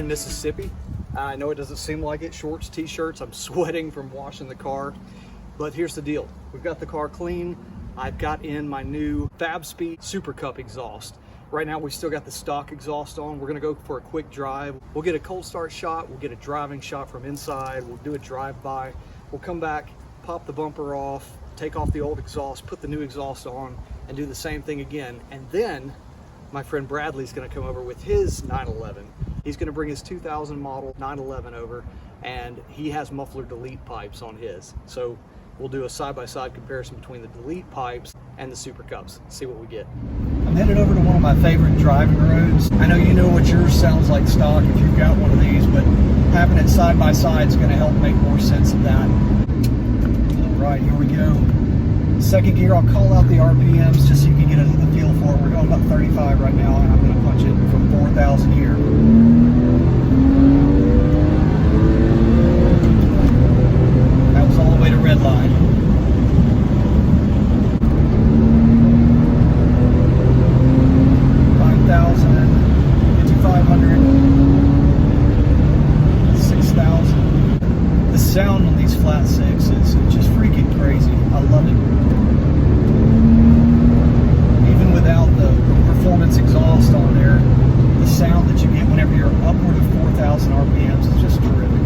in Mississippi. I know it doesn't seem like it, shorts, t-shirts, I'm sweating from washing the car. But here's the deal, we've got the car clean. I've got in my new FabSpeed Supercup exhaust. Right now we still got the stock exhaust on. We're gonna go for a quick drive. We'll get a cold start shot, we'll get a driving shot from inside, we'll do a drive-by. We'll come back, pop the bumper off, take off the old exhaust, put the new exhaust on, and do the same thing again. And then my friend Bradley's gonna come over with his 911. He's gonna bring his 2000 model 911 over, and he has muffler delete pipes on his. So we'll do a side-by-side comparison between the delete pipes and the Supercups, see what we get. I'm headed over to one of my favorite driving roads. I know you know what yours sounds like stock if you've got one of these, but having it side-by-side is gonna help make more sense of that. All right, here we go. Second gear, I'll call out the RPMs just so you can get a feel for it. We're going about 35 right now, and I'm going to punch it from 4,000 here. That was all the way to red line. 5,000, 5,500, 6,000. The sound on these flat six is just freaking crazy. I love it. Without the performance exhaust on there, the sound that you get whenever you're upward of 4,000 RPMs is just terrific.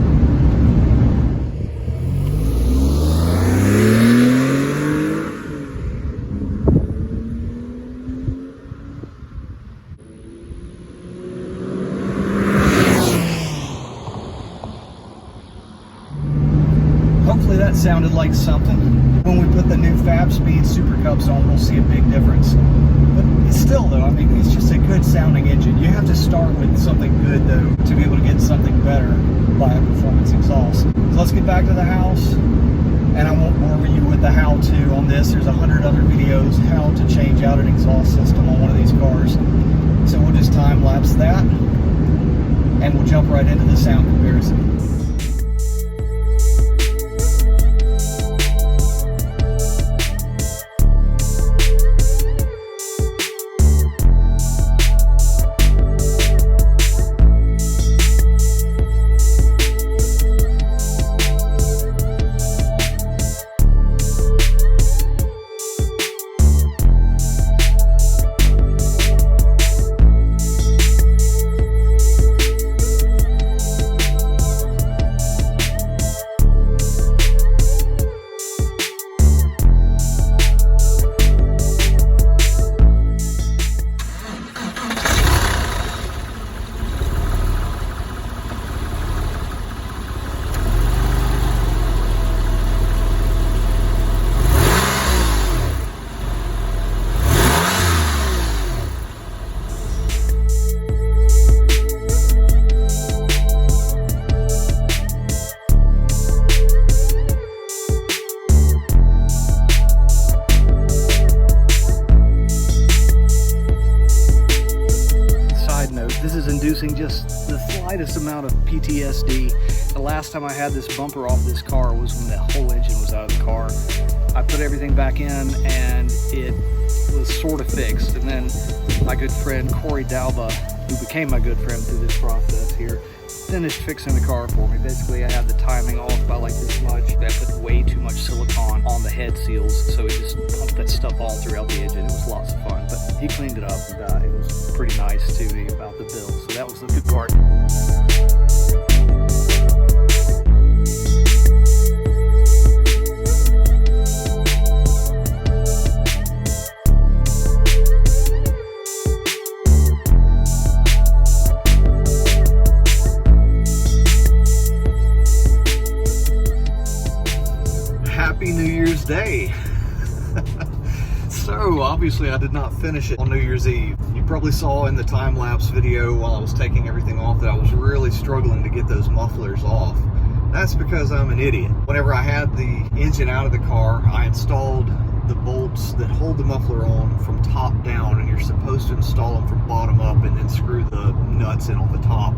Hopefully that sounded like something. When we put the new FabSpeed Supercups on, we'll see a big difference. But still though, I mean, it's just a good sounding engine. You have to start with something good though to be able to get something better by a performance exhaust. So let's get back to the house, and I won't bore you with the how-to on this. There's 100 other videos how to change out an exhaust system on one of these cars. So we'll just time-lapse that, and we'll jump right into the sound comparison. Inducing just the slightest amount of PTSD. The last time I had this bumper off this car was when the whole engine was out of the car. I put everything back in and it was sort of fixed. And then my good friend Corey Dalba, who became my good friend through this process here, finished fixing the car for me. Basically, I had the timing off by like this much. I put way too much silicone on the head seals, so it just pumped that stuff all throughout the engine. It was lots of fun, but he cleaned it up, and it was pretty nice to me about the bill. So that was the good part. Happy New Year's Day. So obviously I did not finish it on New Year's Eve. You probably saw in the time-lapse video while I was taking everything off that I was really struggling to get those mufflers off. That's because I'm an idiot. Whenever I had the engine out of the car, I installed the bolts that hold the muffler on from top down, and you're supposed to install them from bottom up and then screw the nuts in on the top.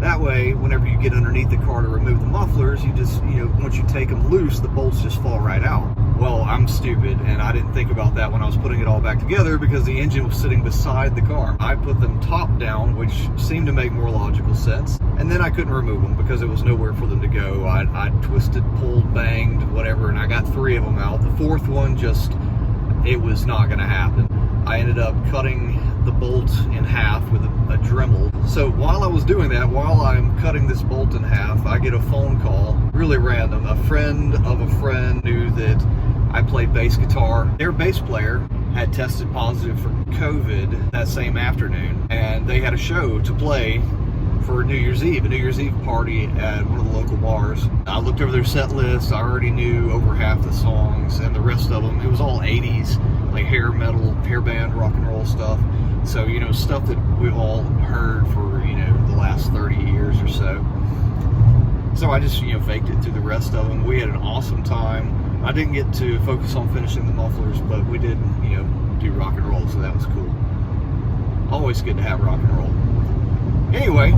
That way, whenever you get underneath the car to remove the mufflers, you just, once you take them loose, the bolts just fall right out. Well, I'm stupid, and I didn't think about that when I was putting it all back together because the engine was sitting beside the car. I put them top down, which seemed to make more logical sense. and then I couldn't remove them because there was nowhere for them to go. I twisted, pulled, banged, whatever, and I got 3 of them out. The 4th one it was not going to happen. I ended up cutting the bolt in half with a Dremel. So while I was doing that, while I'm cutting this bolt in half, I get a phone call, really random. A friend of a friend knew that I played bass guitar. Their bass player had tested positive for COVID that same afternoon, and they had a show to play for New Year's Eve, a New Year's Eve party at one of the local bars. I looked over their set list. I already knew over half the songs, and the rest of them, it was all 80s, like hair metal, hair band, rock and roll stuff. So, you know, stuff that we've all heard for, you know, the last 30 years or so. So I just, you know, faked it through the rest of them. We had an awesome time. I didn't get to focus on finishing the mufflers, but we did, you know, do rock and roll, so that was cool. Always good to have rock and roll. Anyway,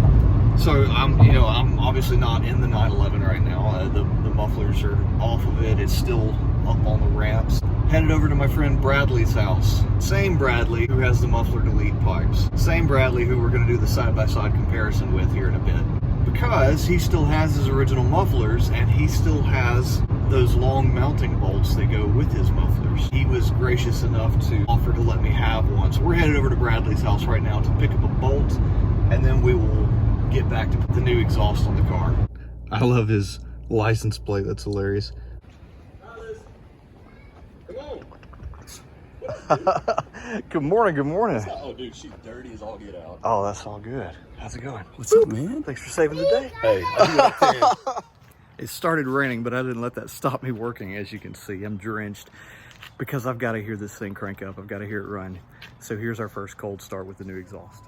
so I'm obviously not in the 911 right now. The mufflers are off of it. It's still up on the ramps. Headed over to my friend Bradley's house. Same Bradley who has the muffler delete pipes. Same Bradley who we're going to do the side-by-side comparison with here in a bit. Because he still has his original mufflers, and he still has those long mounting bolts that go with his mufflers. He was gracious enough to offer to let me have one. So we're headed over to Bradley's house right now to pick up a bolt, and then we will get back to the new exhaust on the car. I love his license plate. That's hilarious. Good morning, good morning. Oh, dude, she's dirty as all get out. Oh, that's all good. How's it going? What's up, man? Thanks for saving the day. Hey, I do what I can. It started raining, but I didn't let that stop me working. As you can see, I'm drenched because I've got to hear this thing crank up. I've got to hear it run. So here's our first cold start with the new exhaust.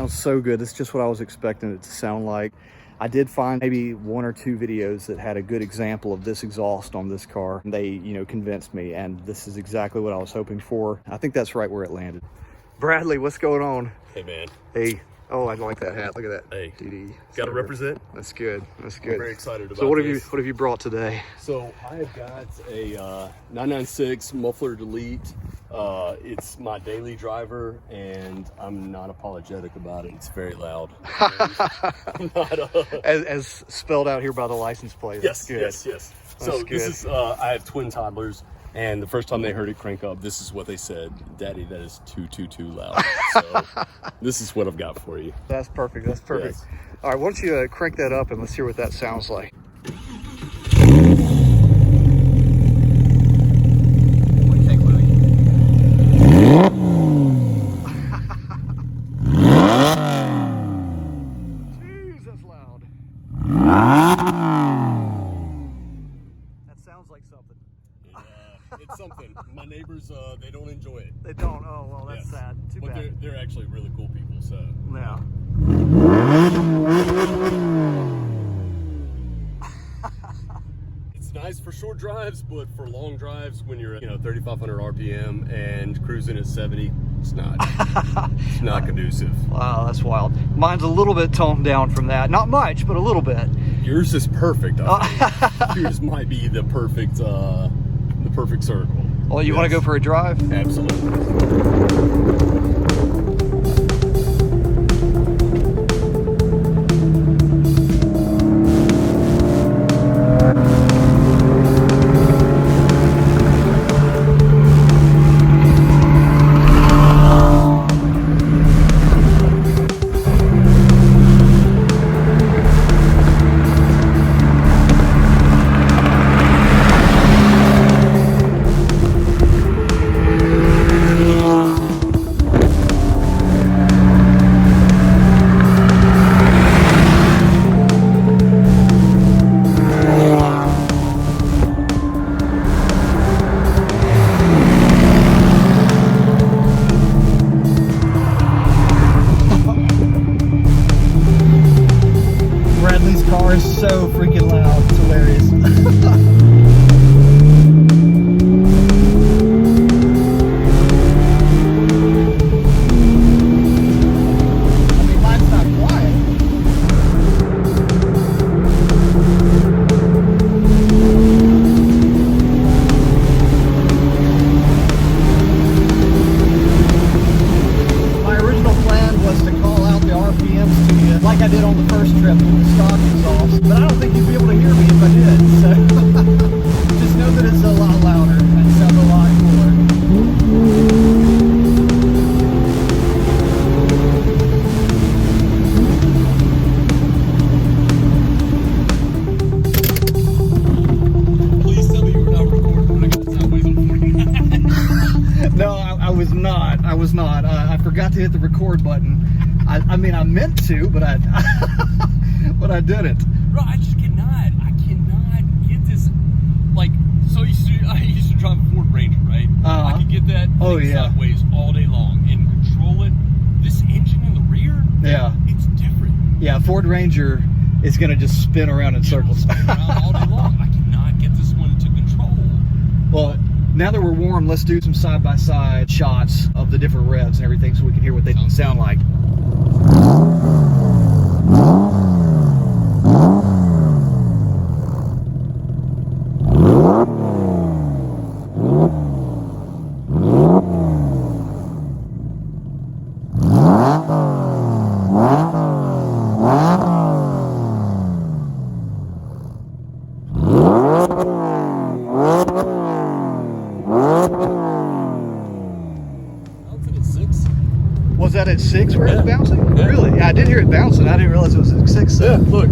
So good. It's just what I was expecting it to sound like. I did find maybe 1 or 2 videos that had a good example of this exhaust on this car. They, you know, convinced me, and this is exactly what I was hoping for. I think that's right where it landed. Bradley, what's going on? Hey, man. Hey. Oh, I like that hat. Look at that. Hey. DD. Got to represent. That's good. That's good. I'm very excited about So what this. have you brought today? So I have got a 996 muffler delete. It's my daily driver, and I'm not apologetic about it. It's very loud. I'm not, as spelled out here by the license plate. Yes, That's good. yes. So good. this is, I have twin toddlers, and the first time they heard it crank up, this is what they said: "Daddy, that is too loud." So this is what I've got for you. That's perfect. That's perfect. Yes. All right, why don't you crank that up and let's hear what that sounds like. Jeez, that's loud. That sounds like something. It's something. My neighbors, they don't enjoy it. They don't. Oh, well, that's sad. Too But bad. they're actually really cool people, so. Yeah. It's nice for short drives, but for long drives, when you're at 3,500 RPM and cruising at 70, it's not. It's not conducive. Wow, that's wild. Mine's a little bit toned down from that. Not much, but a little bit. Yours is perfect. I think. Yours might be the perfect circle. Well, you want to go for a drive? Absolutely. So freaking loud. It's hilarious. I did on the first trip with the stock exhaust, but I don't think you'd be able to hear me if I did. So just know that it's a lot louder and sounds a lot cooler. Please tell me you were not recording when I got sideways on 49. No, I was not. I was not. I forgot to hit the record button. I mean, I meant to, but I but I didn't. Bro, I cannot get this. Like, so I used to drive a Ford Ranger, right? I could get that sideways all day long and control it. This engine in the rear, it's different. Yeah, Ford Ranger is going to just spin around in circles. Spin around all day long. I cannot get this one to control. Well, now that we're warm, let's do some side-by-side shots of the different revs and everything so we can hear what they sound like. Was that at 6 where it was bouncing? Yeah. Really? Yeah, I did hear it bouncing. I didn't realize it was at 6. Yeah, look.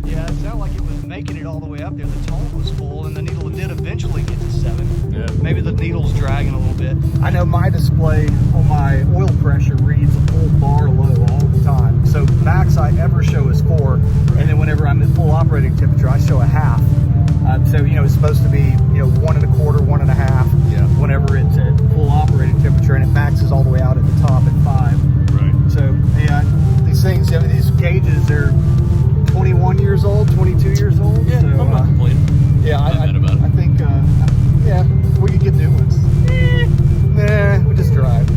Yeah, it sounded like it was making it all the way up there. The tone was full, and the needle did eventually get to 7. Yeah. Maybe the needle's dragging a little bit. I know my display on my oil pressure reads a full bar low all the time. So max I ever show is 4, and then whenever I'm at full operating temperature, I show a half. So, you know, it's supposed to be, you know, 1 1/4, 1 1/2. Yeah. Whenever it's at full operating temperature, and it maxes all the way out at the top at 5. Right. So, yeah, these things, I mean, these gauges, they're 21 years old, 22 years old. Yeah, so, I'm not complaining. Yeah, I think, yeah, we could get new ones. Nah, we just drive.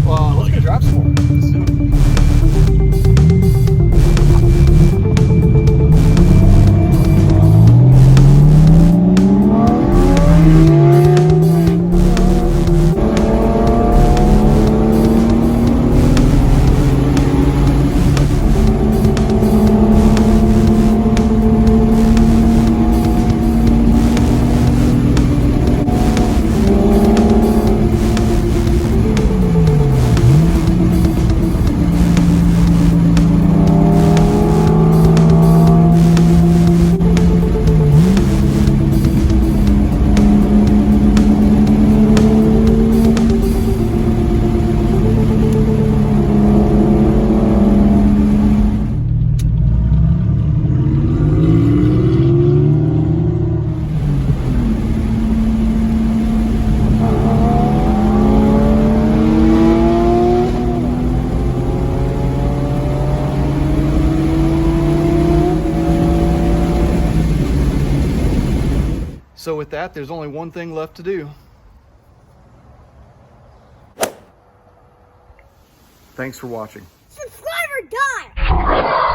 Well, let's go drive some more. Let's do it. So with that, there's only one thing left to do. Thanks for watching. Subscribe or die!